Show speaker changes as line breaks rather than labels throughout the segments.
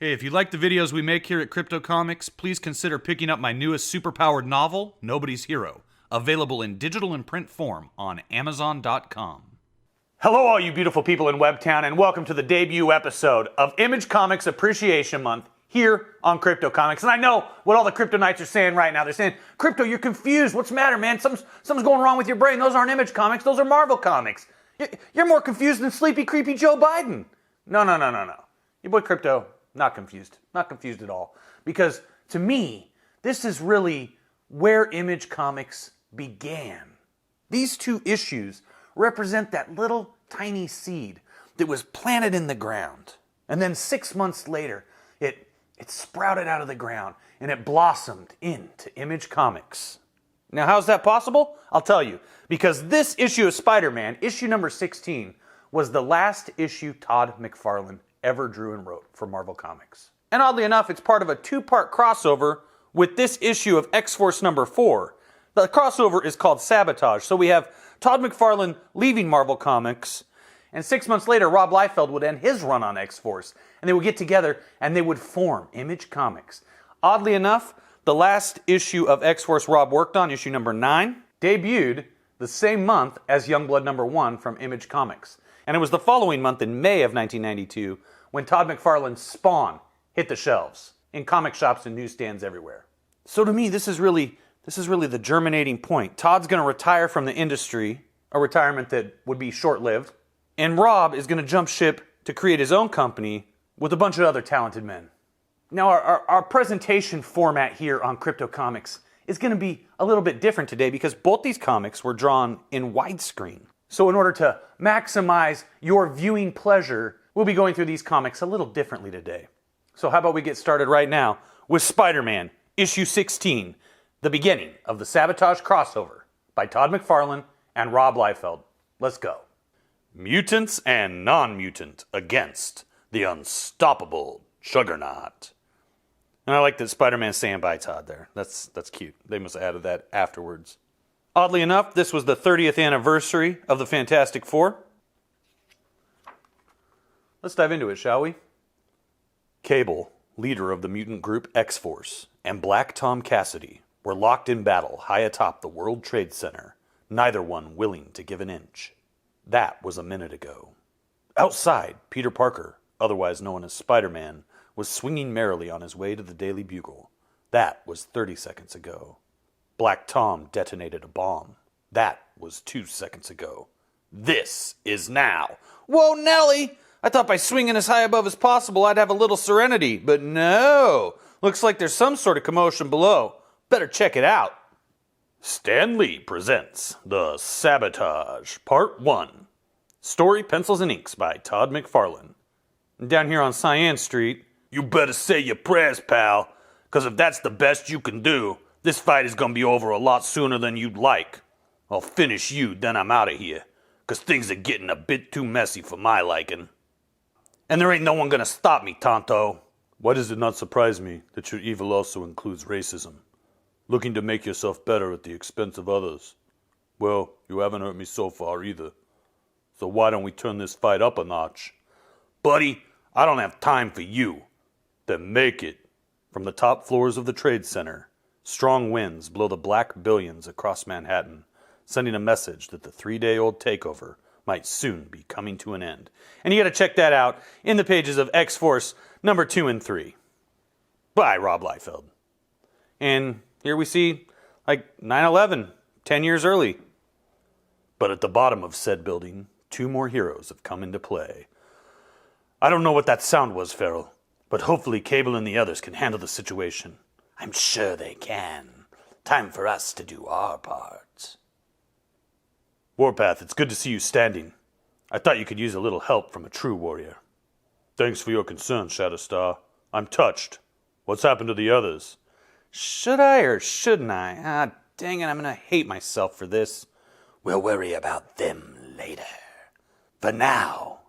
Hey, if you like the videos we make here at Crypto Comics, please consider picking up my newest superpowered novel, Nobody's Hero, available in digital and print form on Amazon.com.
Hello, all you beautiful people in Webtown, and welcome to the debut episode of Image Comics Appreciation Month here on Crypto Comics. And I know what all the Crypto Knights are saying right now. They're saying, Crypto, you're confused. What's the matter, man? Something's going wrong with your brain. Those aren't Image Comics. Those are Marvel Comics. You're more confused than sleepy, creepy Joe Biden. No. Your boy Crypto, not confused. Not confused at all. Because to me, this is really where Image Comics began. These two issues represent that little tiny seed that was planted in the ground. And then 6 months later, it sprouted out of the ground and it blossomed into Image Comics. Now, how's that possible? I'll tell you. Because this issue of Spider-Man, issue number 16, was the last issue Todd McFarlane ever drew and wrote for Marvel Comics. And oddly enough, it's part of a two-part crossover with this issue of X-Force number 4. The crossover is called Sabotage. So we have Todd McFarlane leaving Marvel Comics, and 6 months later, Rob Liefeld would end his run on X-Force, and they would get together and they would form Image Comics. Oddly enough, the last issue of X-Force Rob worked on, issue number 9, debuted the same month as Youngblood number 1 from Image Comics. And it was the following month, in May of 1992, when Todd McFarlane's Spawn hit the shelves in comic shops and newsstands everywhere. So to me, this is really the germinating point. Todd's going to retire from the industry, a retirement that would be short-lived, and Rob is going to jump ship to create his own company with a bunch of other talented men. Now, our presentation format here on Crypto Comics is going to be a little bit different today because both these comics were drawn in widescreen. So in order to maximize your viewing pleasure, we'll be going through these comics a little differently today. So how about we get started right now with Spider-Man, issue 16, the beginning of the Sabotage crossover by Todd McFarlane and Rob Liefeld. Let's go. Mutants and non-mutant against the unstoppable Juggernaut. And I like that Spider-Man's saying bye, Todd, there. That's cute. They must have added that afterwards. Oddly enough, this was the 30th anniversary of the Fantastic Four. Let's dive into it, shall we? Cable, leader of the mutant group X-Force, and Black Tom Cassidy were locked in battle high atop the World Trade Center, neither one willing to give an inch. That was a minute ago. Outside, Peter Parker, otherwise known as Spider-Man, was swinging merrily on his way to the Daily Bugle. That was 30 seconds ago. Black Tom detonated a bomb. That was 2 seconds ago. This is now. Whoa, Nelly! I thought by swinging as high above as possible I'd have a little serenity, but no! Looks like there's some sort of commotion below. Better check it out. Stan Lee presents The Sabotage, Part 1. Story, pencils, and inks by Todd McFarlane. And down here on Cyan Street, you better say your prayers, pal, because if that's the best you can do, this fight is going to be over a lot sooner than you'd like. I'll finish you, then I'm out of here, because things are getting a bit too messy for my liking. And there ain't no one going to stop me, Tonto. Why does it not surprise me that your evil also includes racism? Looking to make yourself better at the expense of others. Well, you haven't hurt me so far either. So why don't we turn this fight up a notch? Buddy, I don't have time for you. Then make it. From the top floors of the Trade Center, strong winds blow the black billions across Manhattan, sending a message that the 3-day-old takeover might soon be coming to an end. And you got to check that out in the pages of X-Force number 2 and 3 by Rob Liefeld. And here we see, 9/11, 10 years early. But at the bottom of said building, 2 more heroes have come into play. I don't know what that sound was, Farrell, but hopefully Cable and the others can handle the situation. I'm sure they can. Time for us to do our part. Warpath, it's good to see you standing. I thought you could use a little help from a true warrior. Thanks for your concern, Shatterstar. I'm touched. What's happened to the others? Should I or shouldn't I? Ah, dang it, I'm gonna hate myself for this. We'll worry about them later. For now,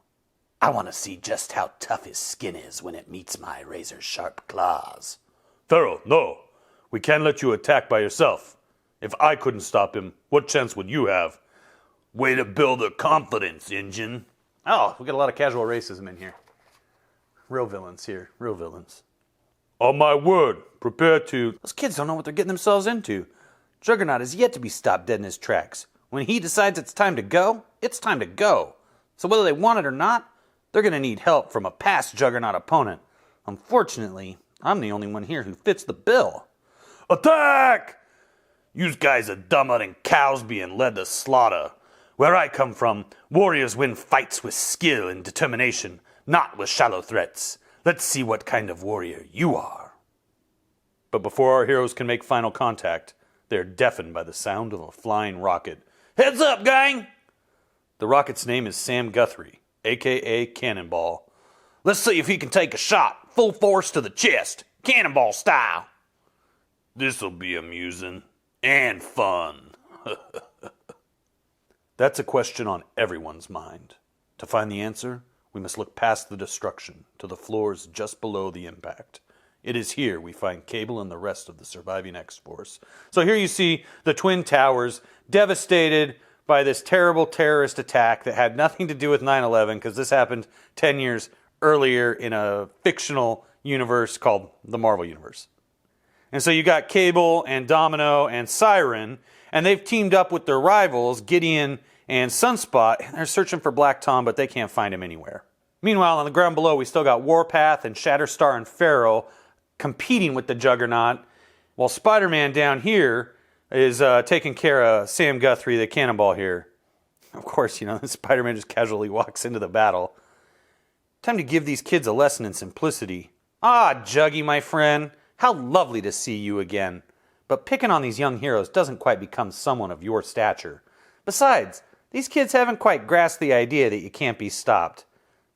I want to see just how tough his skin is when it meets my razor-sharp claws. Farrell, no. We can't let you attack by yourself. If I couldn't stop him, what chance would you have? Way to build a confidence, Injun. Oh, we got a lot of casual racism in here. Real villains here. Real villains. On my word, prepare to... Those kids don't know what they're getting themselves into. Juggernaut is yet to be stopped dead in his tracks. When he decides it's time to go, it's time to go. So whether they want it or not, they're going to need help from a past Juggernaut opponent. Unfortunately, I'm the only one here who fits the bill. Attack! Yous guys are dumber than cows being led to slaughter. Where I come from, warriors win fights with skill and determination, not with shallow threats. Let's see what kind of warrior you are. But before our heroes can make final contact, they're deafened by the sound of a flying rocket. Heads up, gang! The rocket's name is Sam Guthrie, a.k.a. Cannonball. Let's see if he can take a shot, full force to the chest, cannonball style. This'll be amusing and fun. That's a question on everyone's mind. To find the answer, we must look past the destruction to the floors just below the impact. It is here we find Cable and the rest of the surviving X-Force. So here you see the Twin Towers devastated by this terrible terrorist attack that had nothing to do with 9/11, because this happened 10 years earlier in a fictional universe called the Marvel Universe. And so you got Cable and Domino and Siren, and they've teamed up with their rivals, Gideon and Sunspot, and they're searching for Black Tom, but they can't find him anywhere. Meanwhile, on the ground below, we still got Warpath and Shatterstar and Pharaoh competing with the Juggernaut, while Spider-Man down here is taking care of Sam Guthrie, the Cannonball here. Of course, Spider-Man just casually walks into the battle. Time to give these kids a lesson in simplicity. Ah, Juggy, my friend, how lovely to see you again. But picking on these young heroes doesn't quite become someone of your stature. Besides, these kids haven't quite grasped the idea that you can't be stopped.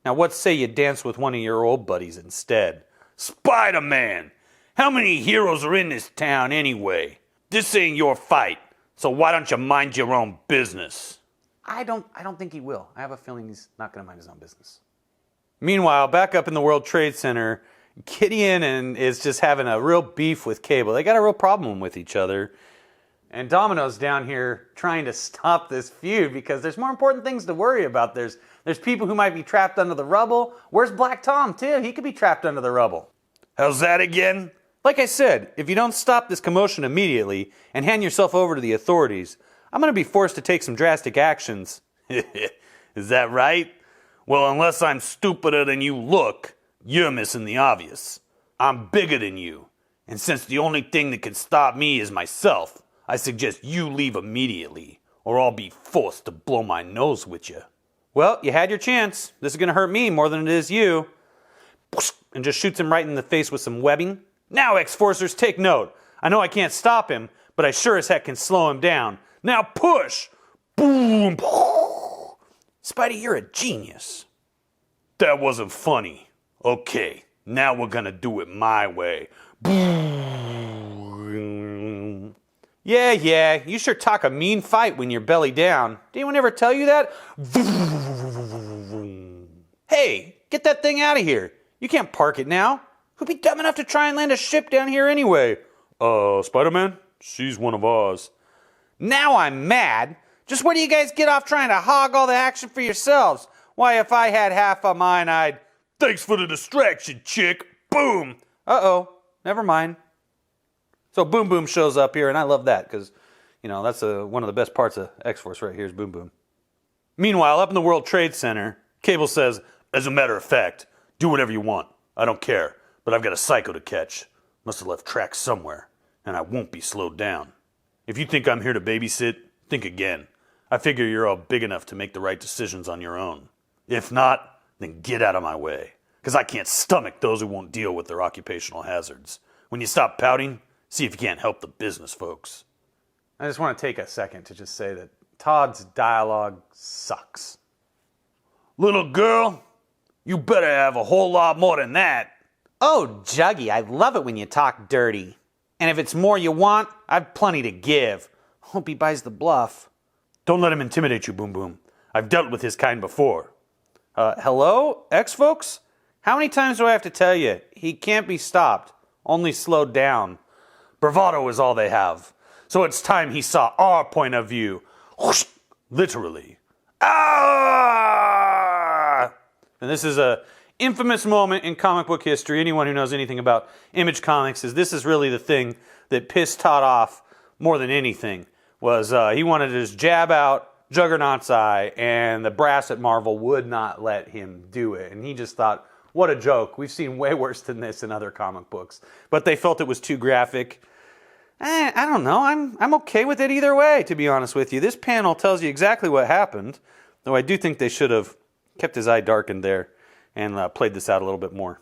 Now what say you dance with one of your old buddies instead? Spider-Man! How many heroes are in this town anyway? This ain't your fight, so why don't you mind your own business? I don't think he will. I have a feeling he's not going to mind his own business. Meanwhile, back up in the World Trade Center, Gideon is just having a real beef with Cable. They got a real problem with each other. And Domino's down here trying to stop this feud because there's more important things to worry about. There's people who might be trapped under the rubble. Where's Black Tom, too? He could be trapped under the rubble. How's that again? Like I said, if you don't stop this commotion immediately and hand yourself over to the authorities, I'm going to be forced to take some drastic actions. Is that right? Well, unless I'm stupider than you look, you're missing the obvious. I'm bigger than you. And since the only thing that can stop me is myself, I suggest you leave immediately, or I'll be forced to blow my nose with you. Well, you had your chance. This is going to hurt me more than it is you. And just shoots him right in the face with some webbing. Now, X-Forcers, take note. I know I can't stop him, but I sure as heck can slow him down. Now push! Boom! Spidey, you're a genius. That wasn't funny. Okay, now we're gonna do it my way. Yeah, you sure talk a mean fight when you're belly down. Did anyone ever tell you that? Hey, get that thing out of here. You can't park it now. Who'd be dumb enough to try and land a ship down here anyway? Spider-Man? She's one of ours. Now I'm mad. Just where do you guys get off trying to hog all the action for yourselves? Why, if I had half of mine, I'd... Thanks for the distraction, chick. Boom. Uh-oh. Never mind. So Boom Boom shows up here, and I love that, because, that's one of the best parts of X-Force right here is Boom Boom. Meanwhile, up in the World Trade Center, Cable says, as a matter of fact, do whatever you want. I don't care, but I've got a psycho to catch. Must have left tracks somewhere, and I won't be slowed down. If you think I'm here to babysit, think again. I figure you're all big enough to make the right decisions on your own. If not, then get out of my way, because I can't stomach those who won't deal with their occupational hazards. When you stop pouting, see if you can't help the business folks. I just want to take a second to just say that Todd's dialogue sucks. Little girl, you better have a whole lot more than that. Oh, Juggy, I love it when you talk dirty. And if it's more you want, I've plenty to give. Hope he buys the bluff. Don't let him intimidate you, Boom Boom. I've dealt with his kind before. Hello, X-Folks? How many times do I have to tell you? He can't be stopped, only slowed down. Bravado is all they have. So it's time he saw our point of view. Whoosh, literally. Ah! And this is a infamous moment in comic book history. Anyone who knows anything about Image Comics is this is really the thing that pissed Todd off more than anything. Was he wanted to just jab out Juggernaut's eye, and the brass at Marvel would not let him do it. And he just thought, what a joke. We've seen way worse than this in other comic books. But they felt it was too graphic. I don't know. I'm okay with it either way, to be honest with you. This panel tells you exactly what happened, though I do think they should have kept his eye darkened there and played this out a little bit more.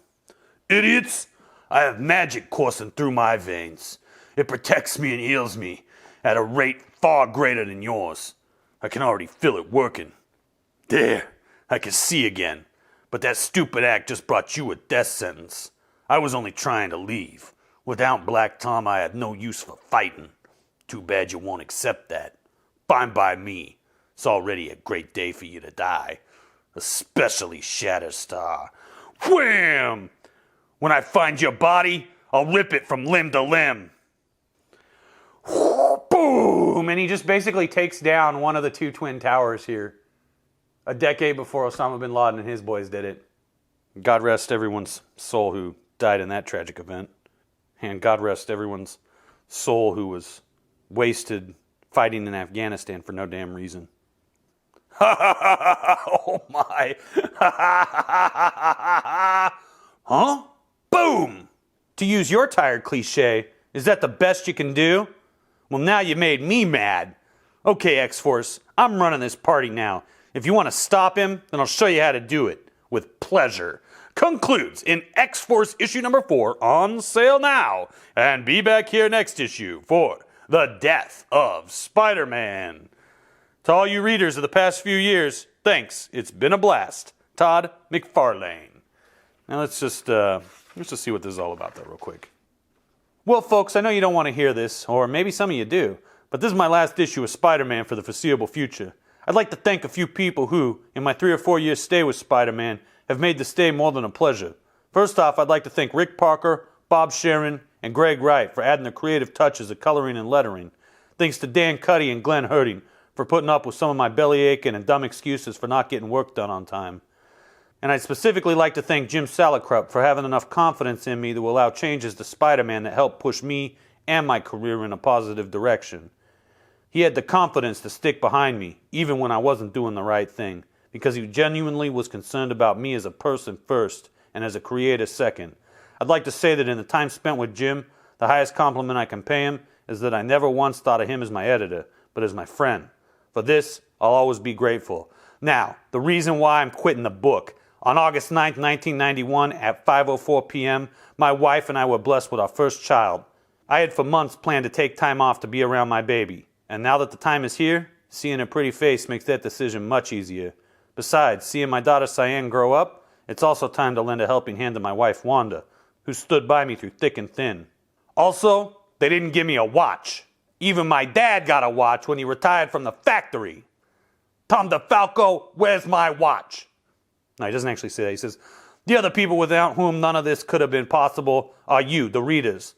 Idiots! I have magic coursing through my veins. It protects me and heals me at a rate far greater than yours. I can already feel it working. There, I can see again. But that stupid act just brought you a death sentence. I was only trying to leave. Without Black Tom, I had no use for fighting. Too bad you won't accept that. Fine by me. It's already a great day for you to die. Especially Shatterstar. Wham! When I find your body, I'll rip it from limb to limb.
Boom! And he just basically takes down one of the two twin towers here. A decade before Osama bin Laden and his boys did it. God rest everyone's soul who died in that tragic event. And God rest everyone's soul who was wasted fighting in Afghanistan for no damn reason.
Oh my.
Huh? Boom! To use your tired cliche, is that the best you can do? Well, now you made me mad. Okay, X-Force, I'm running this party now. If you want to stop him, then I'll show you how to do it. With pleasure. Concludes in X-Force issue number 4, on sale now. And be back here next issue for the death of Spider-Man. To all you readers of the past few years, thanks. It's been a blast. Todd McFarlane. Now let's just see what this is all about, though, real quick. Well, folks, I know you don't want to hear this, or maybe some of you do, but this is my last issue of Spider-Man for the foreseeable future. I'd like to thank a few people who, in my 3 or 4 year stay with Spider-Man, have made the stay more than a pleasure. First off, I'd like to thank Rick Parker, Bob Sharon, and Greg Wright for adding their creative touches of coloring and lettering. Thanks to Dan Cuddy and Glenn Herding for putting up with some of my belly aching and dumb excuses for not getting work done on time. And I'd specifically like to thank Jim Salicrup for having enough confidence in me to allow changes to Spider-Man that helped push me and my career in a positive direction. He had the confidence to stick behind me, even when I wasn't doing the right thing, because he genuinely was concerned about me as a person first and as a creator second. I'd like to say that in the time spent with Jim, the highest compliment I can pay him is that I never once thought of him as my editor, but as my friend. For this, I'll always be grateful. Now, the reason why I'm quitting the book. On August 9th, 1991, at 5:04 p.m., my wife and I were blessed with our first child. I had for months planned to take time off to be around my baby. And now that the time is here, seeing her pretty face makes that decision much easier. Besides, seeing my daughter Cyan grow up, it's also time to lend a helping hand to my wife Wanda, who stood by me through thick and thin. Also, they didn't give me a watch. Even my dad got a watch when he retired from the factory. Tom DeFalco, where's my watch? No, he doesn't actually say that. He says, the other people without whom none of this could have been possible are you, the readers.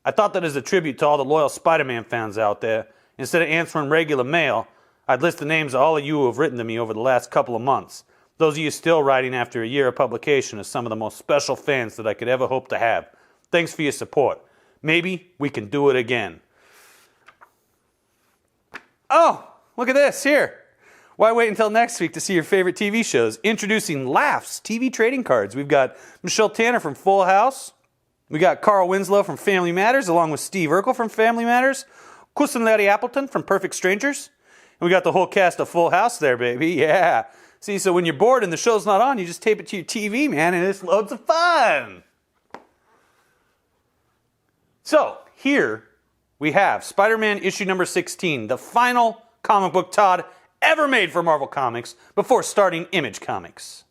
I thought that as a tribute to all the loyal Spider-Man fans out there, instead of answering regular mail, I'd list the names of all of you who have written to me over the last couple of months. Those of you still writing after a year of publication are some of the most special fans that I could ever hope to have. Thanks for your support. Maybe we can do it again. Oh, look at this, here. Why wait until next week to see your favorite TV shows? Introducing Laughs TV trading cards. We've got Michelle Tanner from Full House. We got Carl Winslow from Family Matters, along with Steve Urkel from Family Matters. Chris and Larry Appleton from Perfect Strangers. And we got the whole cast of Full House there, baby. Yeah. See, so when you're bored and the show's not on, you just tape it to your TV, man, and it's loads of fun. So, here we have Spider-Man issue number 16, the final comic book Todd ever made for Marvel Comics before starting Image Comics.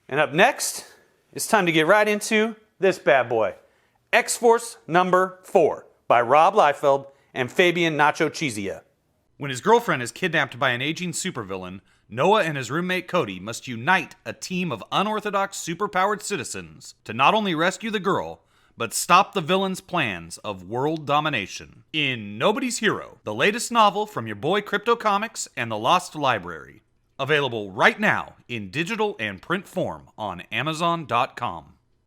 And up next, it's time to get right into this bad boy. X-Force number 4 by Rob Liefeld and Fabian Nacho Chizia.
When his girlfriend is kidnapped by an aging supervillain, Noah and his roommate Cody must unite a team of unorthodox superpowered citizens to not only rescue the girl, but stop the villain's plans of world domination. In Nobody's Hero, the latest novel from your boy Crypto Comics and the Lost Library. Available right now in digital and print form on Amazon.com.